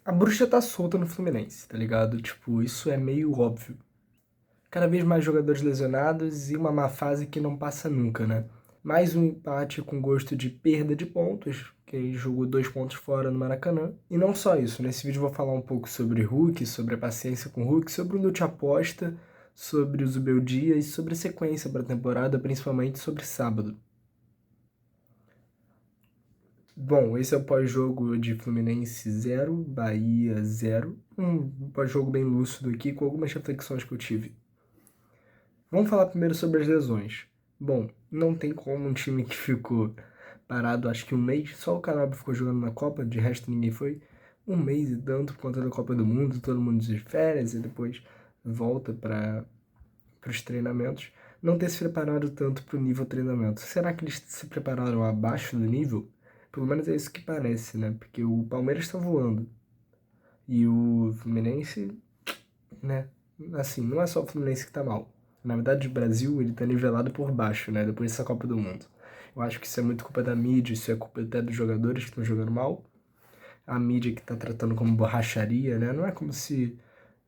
A bruxa tá solta no Fluminense, tá ligado? Tipo, isso é meio óbvio. Cada vez mais jogadores lesionados e uma má fase que não passa nunca, né? Mais um empate com gosto de perda de pontos, que jogou 2 pontos fora no Maracanã. E não só isso, nesse vídeo eu vou falar um pouco sobre Hulk, sobre a paciência com Hulk, sobre o Lute Aposta, sobre o Zubeldia e sobre a sequência para a temporada, principalmente sobre sábado. Bom, esse é o pós-jogo de Fluminense 0, Bahia 0. Um pós-jogo bem lúcido aqui, com algumas reflexões que eu tive. Vamos falar primeiro sobre as lesões. Bom, não tem como um time que ficou parado acho que um mês, só o Canaba ficou jogando na Copa, de resto ninguém foi. Um mês e tanto por conta da Copa do Mundo, todo mundo de férias e depois volta para os treinamentos. Não ter se preparado tanto para o nível treinamento. Será que eles se prepararam abaixo do nível? Pelo menos é isso que parece, né? Porque o Palmeiras está voando. E o Fluminense, né? Assim, não é só o Fluminense que tá mal. Na verdade, o Brasil, ele tá nivelado por baixo, né? Depois dessa Copa do Mundo. Eu acho que isso é muito culpa da mídia, isso é culpa até dos jogadores que estão jogando mal. A mídia que tá tratando como borracharia, né? Não é como se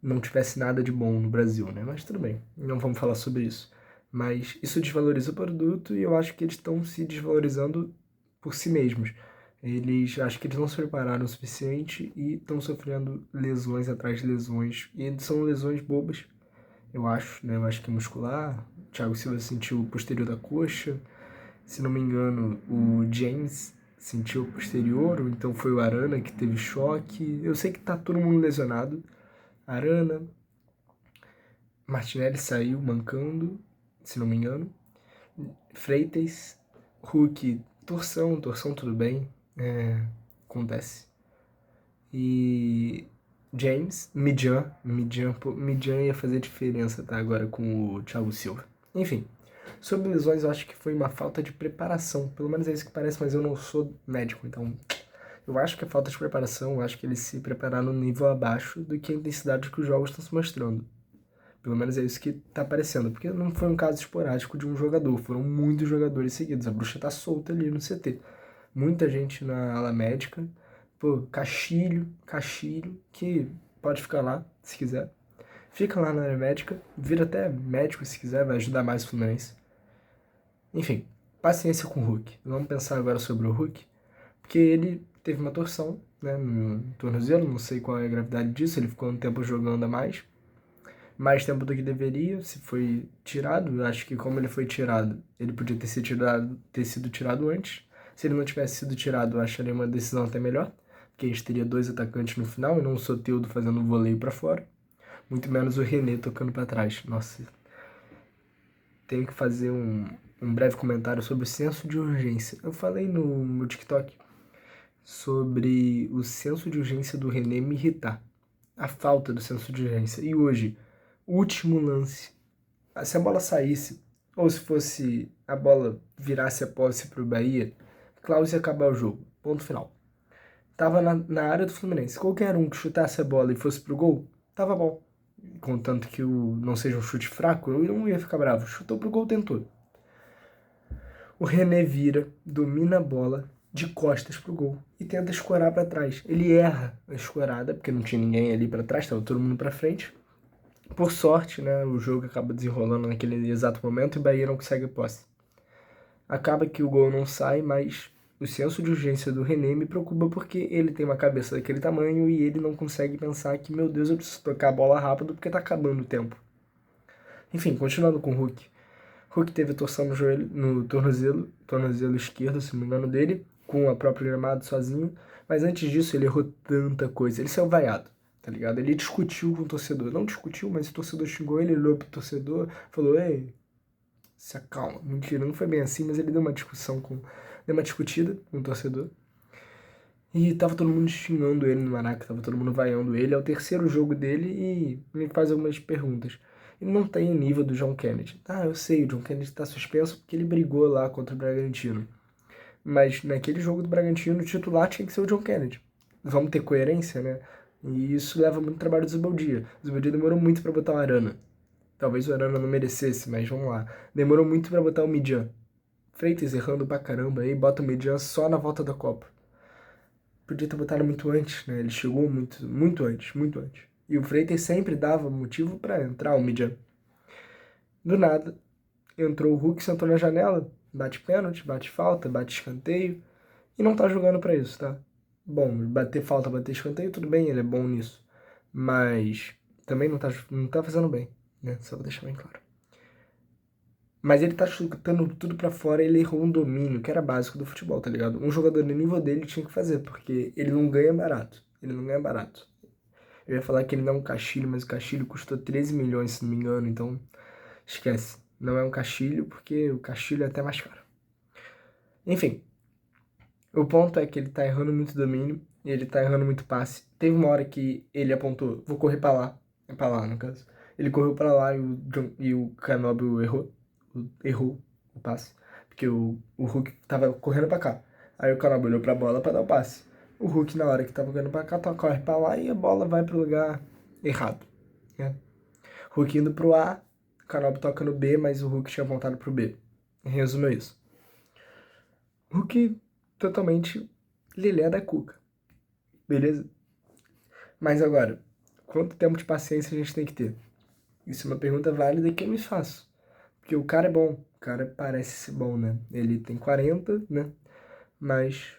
não tivesse nada de bom no Brasil, né? Mas tudo bem, não vamos falar sobre isso. Mas isso desvaloriza o produto e eu acho que eles estão se desvalorizando por si mesmos. Eles acho que eles não se prepararam o suficiente e estão sofrendo lesões atrás de lesões. E são lesões bobas, eu acho, né? Eu acho que é muscular. O Thiago Silva sentiu o posterior da coxa. Se não me engano, o James sentiu o posterior, ou então foi o Arana que teve choque. Eu sei que tá todo mundo lesionado. Arana, Martinelli saiu mancando, se não me engano. Freitas, Hulk, torção tudo bem, acontece. E James, Midjan ia fazer diferença, tá? Agora com o Thiago Silva. Enfim, sobre lesões eu acho que foi uma falta de preparação, pelo menos é isso que parece, mas eu não sou médico, então eu acho que é falta de preparação, eu acho que eles se prepararam no nível abaixo do que a intensidade que os jogos estão se mostrando. Pelo menos é isso que tá aparecendo, porque não foi um caso esporádico de um jogador, foram muitos jogadores seguidos. A bruxa tá solta ali no CT. Muita gente na ala médica. Pô, Castilho, que pode ficar lá, se quiser. Fica lá na área médica, vira até médico se quiser, vai ajudar mais o Fluminense. Enfim, paciência com o Hulk. Vamos pensar agora sobre o Hulk, porque ele teve uma torção, né, no tornozelo, não sei qual é a gravidade disso, ele ficou um tempo jogando a mais tempo do que deveria, se foi tirado. Eu acho que como ele foi tirado, ele podia ter sido tirado antes. Se ele não tivesse sido tirado, eu acharia uma decisão até melhor, porque a gente teria dois atacantes no final e não o Soteldo fazendo voleio para fora, muito menos o René tocando para trás. Nossa, tenho que fazer um breve comentário sobre o senso de urgência. Eu falei no meu TikTok sobre o senso de urgência do René me irritar, a falta do senso de urgência. E hoje, último lance, se a bola saísse, ou se fosse a bola virasse a posse pro Bahia, Klaus ia acabar o jogo. Ponto final. Tava na área do Fluminense. Qualquer um que chutasse a bola e fosse pro gol, tava bom. Contanto que não seja um chute fraco, eu não ia ficar bravo. Chutou pro gol, tentou. O René vira, domina a bola de costas pro gol e tenta escorar para trás. Ele erra a escorada, porque não tinha ninguém ali para trás, tava todo mundo para frente. Por sorte, né, o jogo acaba desenrolando naquele exato momento e o Bahia não consegue a posse. Acaba que o gol não sai, mas o senso de urgência do René me preocupa porque ele tem uma cabeça daquele tamanho e ele não consegue pensar que, meu Deus, eu preciso tocar a bola rápido porque tá acabando o tempo. Enfim, continuando com o Hulk. Hulk teve torção no joelho, no tornozelo esquerdo, se não me engano, dele, com a própria gramado sozinho. Mas antes disso, ele errou tanta coisa. Ele saiu vaiado, tá ligado? Ele discutiu com o torcedor. Não discutiu, mas o torcedor xingou ele, olhou pro torcedor, falou: Ei, se acalma. Mentira, não foi bem assim, mas ele deu uma deu uma discutida com o torcedor. E tava todo mundo xingando ele no Maraca, tava todo mundo vaiando ele. É o terceiro jogo dele e me faz algumas perguntas. Ele não tem o nível do John Kennedy. Ah, eu sei, o John Kennedy tá suspenso porque ele brigou lá contra o Bragantino. Mas naquele jogo do Bragantino, o titular tinha que ser o John Kennedy. Vamos ter coerência, né? E isso leva muito trabalho do Zubeldia. O Zubeldia demorou muito pra botar o Arana. Talvez o Arana não merecesse, mas vamos lá. Demorou muito pra botar o Midjan. Freitas errando pra caramba aí, bota o Midjan só na volta da Copa. podia ter botado muito antes, né? Ele chegou muito antes, muito antes. E o Freitas sempre dava motivo pra entrar o Midian. Do nada, entrou o Hulk, sentou na janela, bate pênalti, bate falta, bate escanteio, e não tá jogando pra isso, tá? Bom, bater falta, bater escanteio, tudo bem, ele é bom nisso. Mas também não tá fazendo bem, né? Só vou deixar bem claro. Mas ele tá chutando tudo pra fora e ele errou um domínio, que era básico do futebol, tá ligado? Um jogador do nível dele tinha que fazer, porque ele não ganha barato. Ele não ganha barato. Eu ia falar que ele não é um Castilho, mas o Castilho custou 13 milhões, se não me engano, então esquece. Não é um Castilho, porque o Castilho é até mais caro. Enfim, o ponto é que ele tá errando muito domínio, e ele tá errando muito passe. Teve uma hora que ele apontou, vou correr pra lá. É pra lá, no caso. Ele correu pra lá e o Canóbio errou o passe. Porque o Hulk tava correndo pra cá. Aí o Canóbio olhou pra bola pra dar o passe. O Hulk, na hora que tava correndo pra cá, corre pra lá e a bola vai pro lugar errado, né? Hulk indo pro A, o Canóbio toca no B, mas o Hulk tinha apontado pro B. Resumo é isso. Hulk totalmente lelé da cuca, beleza? Mas agora, quanto tempo de paciência a gente tem que ter? Isso é uma pergunta válida que eu me faço. Porque o cara é bom, o cara parece ser bom, né? Ele tem 40, né? Mas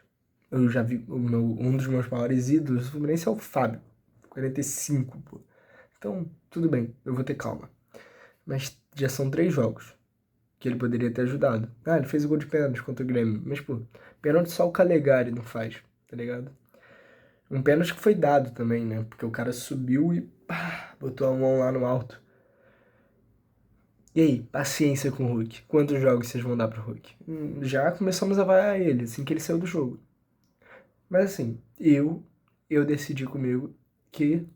eu já vi um dos meus maiores ídolos do Fluminense é o Fábio, 45, pô. Então, tudo bem, eu vou ter calma. Mas já são 3 jogos que ele poderia ter ajudado. Ah, ele fez o gol de pênalti contra o Grêmio. Mas, pô, pênalti só o Calegari não faz, tá ligado? Um pênalti que foi dado também, né? Porque o cara subiu e pá, botou a mão lá no alto. E aí, paciência com o Hulk. Quantos jogos vocês vão dar pro Hulk? Já começamos a vaiar ele, assim que ele saiu do jogo. Mas assim, eu decidi comigo que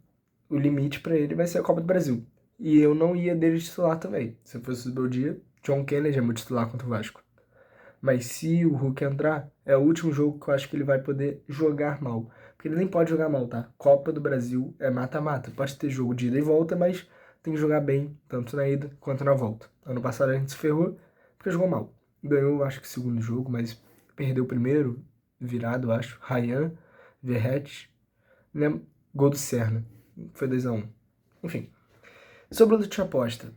o limite pra ele vai ser a Copa do Brasil. E eu não ia dele titular também. Se fosse o meu dia, John Kennedy é meu titular contra o Vasco. Mas se o Hulk entrar, é o último jogo que eu acho que ele vai poder jogar mal. Porque ele nem pode jogar mal, tá? Copa do Brasil é mata-mata. Pode ter jogo de ida e volta, mas tem que jogar bem, tanto na ida quanto na volta. Ano passado a gente se ferrou porque jogou mal. Ganhou, acho que o segundo jogo, mas perdeu o primeiro, virado, acho. Ryan, Verratti, né? Gol do Serna. Foi 2-1. Enfim. Sobre o Lute Aposta.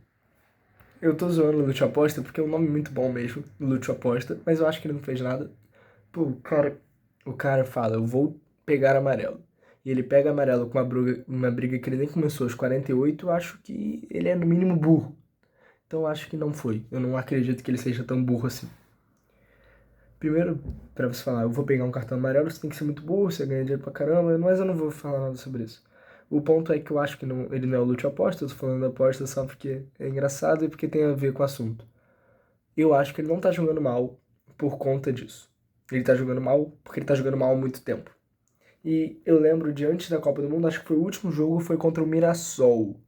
Eu tô zoando o Lute Aposta porque é um nome muito bom mesmo, Lute Aposta, mas eu acho que ele não fez nada. Pô, o cara fala, eu vou pegar amarelo. E ele pega amarelo com uma briga que ele nem começou aos 48, eu acho que ele é no mínimo burro. Então eu acho que não foi. Eu não acredito que ele seja tão burro assim. Primeiro, pra você falar, eu vou pegar um cartão amarelo, você tem que ser muito burro, você ganha dinheiro pra caramba, mas eu não vou falar nada sobre isso. O ponto é que eu acho que ele não é o Lute Aposta, eu tô falando da aposta só porque é engraçado e porque tem a ver com o assunto. Eu acho que ele não tá jogando mal por conta disso. Ele tá jogando mal porque ele tá jogando mal há muito tempo. E eu lembro de antes da Copa do Mundo, acho que foi o último jogo, foi contra o Mirassol.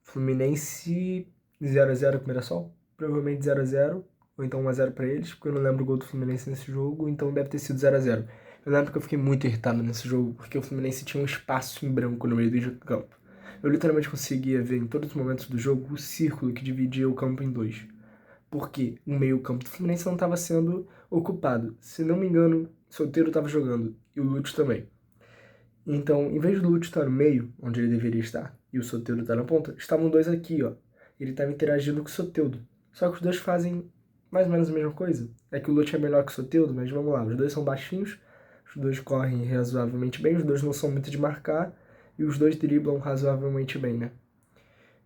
Fluminense 0-0 com o Mirassol. Provavelmente 0-0, ou então 1-0 pra eles, porque eu não lembro o gol do Fluminense nesse jogo, então deve ter sido 0-0. Eu lembro que eu fiquei muito irritado nesse jogo, porque o Fluminense tinha um espaço em branco no meio do campo. Eu literalmente conseguia ver em todos os momentos do jogo o círculo que dividia o campo em dois. Porque o meio-campo do Fluminense não estava sendo ocupado. Se não me engano, o Soteldo estava jogando e o Lute também. Então, em vez do Lute estar no meio, onde ele deveria estar, e o Soteldo estar na ponta, estavam dois aqui, ó. Ele estava interagindo com o Soteldo. Só que os dois fazem mais ou menos a mesma coisa. É que o Lute é melhor que o Soteldo, mas vamos lá. Os dois são baixinhos, os dois correm razoavelmente bem, os dois não são muito de marcar, e os dois driblam razoavelmente bem, né?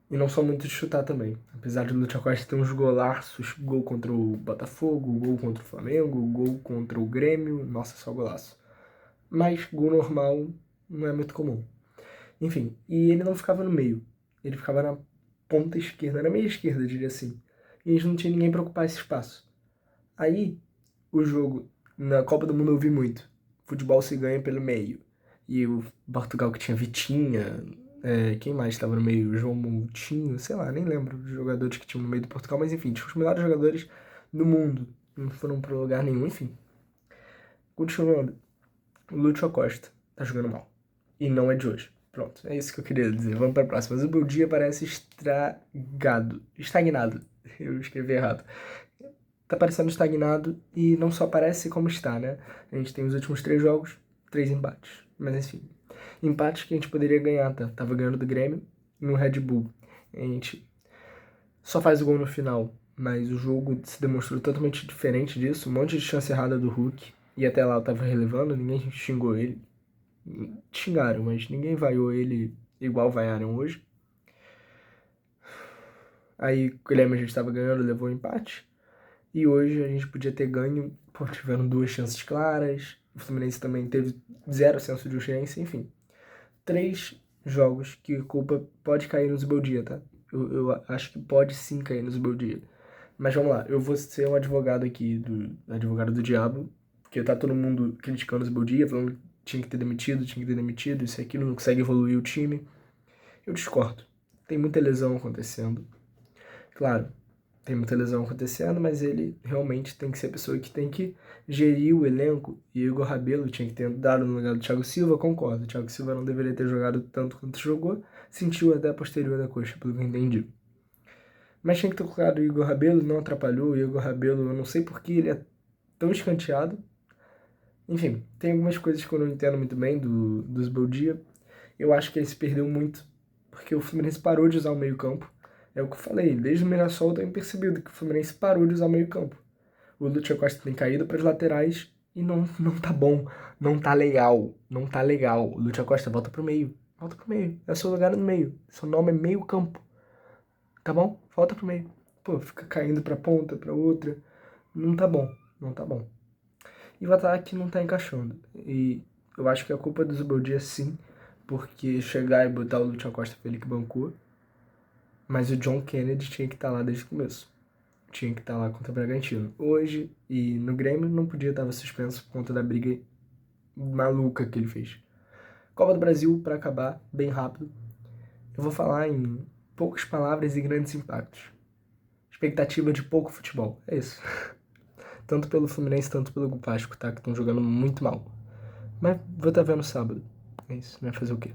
E não são muito de chutar também. Apesar de o Lúcio Costa ter uns golaços, gol contra o Botafogo, gol contra o Flamengo, gol contra o Grêmio, nossa, só golaço. Mas gol normal não é muito comum. Enfim, e ele não ficava no meio. Ele ficava na ponta esquerda, na meia esquerda, diria assim. E a gente não tinha ninguém pra ocupar esse espaço. Aí, o jogo, na Copa do Mundo eu vi muito. Futebol se ganha pelo meio. E o Portugal que tinha Vitinha, quem mais estava no meio? João Moutinho, sei lá, nem lembro dos jogadores que tinham no meio do Portugal, mas enfim, tinha os melhores jogadores do mundo. Não foram pra lugar nenhum, enfim. Continuando, o Lúcio Costa tá jogando mal. E não é de hoje. Pronto, é isso que eu queria dizer. Vamos pra próxima. Mas o meu dia parece estragado. Estagnado. Eu escrevi errado. Tá parecendo estagnado e não só parece como está, né? A gente tem os últimos 3 jogos 3 empates. Mas enfim, empates que a gente poderia ganhar, tá? Tava ganhando do Grêmio no Red Bull. A gente só faz o gol no final, mas o jogo se demonstrou totalmente diferente disso. Um monte de chance errada do Hulk. E até lá eu tava relevando, ninguém xingou ele. Xingaram, mas ninguém vaiou ele igual vaiaram hoje. Aí o Grêmio a gente tava ganhando, levou um empate. E hoje a gente podia ter ganho, pô, tiveram 2 chances claras. O Fluminense também teve 0 senso de urgência, enfim. 3 jogos que a culpa pode cair no Zubeldia, tá? Eu acho que pode sim cair no Zubeldia. Mas vamos lá, eu vou ser um advogado aqui, advogado do diabo, porque tá todo mundo criticando o Zubeldia, falando que tinha que ter demitido, isso e aquilo, não consegue evoluir o time. Eu discordo. Tem muita lesão acontecendo. Claro, tem muita lesão acontecendo, mas ele realmente tem que ser a pessoa que tem que gerir o elenco. E o Igor Rabelo tinha que ter dado no lugar do Thiago Silva, concordo. O Thiago Silva não deveria ter jogado tanto quanto jogou, sentiu até a posterior da coxa, pelo que eu entendi. Mas tinha que ter colocado o Igor Rabelo, não atrapalhou. O Igor Rabelo, eu não sei por que ele é tão escanteado. Enfim, tem algumas coisas que eu não entendo muito bem dos Beldia. Eu acho que ele se perdeu muito, porque o Fluminense parou de usar o meio-campo. É o que eu falei, desde o Mirassol eu tenho percebido que o Fluminense parou de usar o meio-campo. O Lúcio Costa tem caído para as laterais e não tá bom, não tá legal, não tá legal. O Lúcio Costa volta pro meio, é o seu lugar no meio, seu nome é meio-campo, tá bom? Volta pro meio. Pô, fica caindo pra ponta, pra outra, não tá bom, não tá bom. E o ataque não tá encaixando. E eu acho que a culpa do Zubeldia sim, porque chegar e botar o Lúcio Costa foi ele que bancou. Mas o John Kennedy tinha que estar lá desde o começo. Tinha que estar lá contra o Bragantino. Hoje, e no Grêmio, não podia estar suspenso por conta da briga maluca que ele fez. Copa do Brasil, para acabar, bem rápido. Eu vou falar em poucas palavras e grandes impactos. Expectativa de pouco futebol. É isso. Tanto pelo Fluminense, tanto pelo Vasco, tá? Que estão jogando muito mal. Mas vou estar vendo sábado. É isso, vai fazer o quê?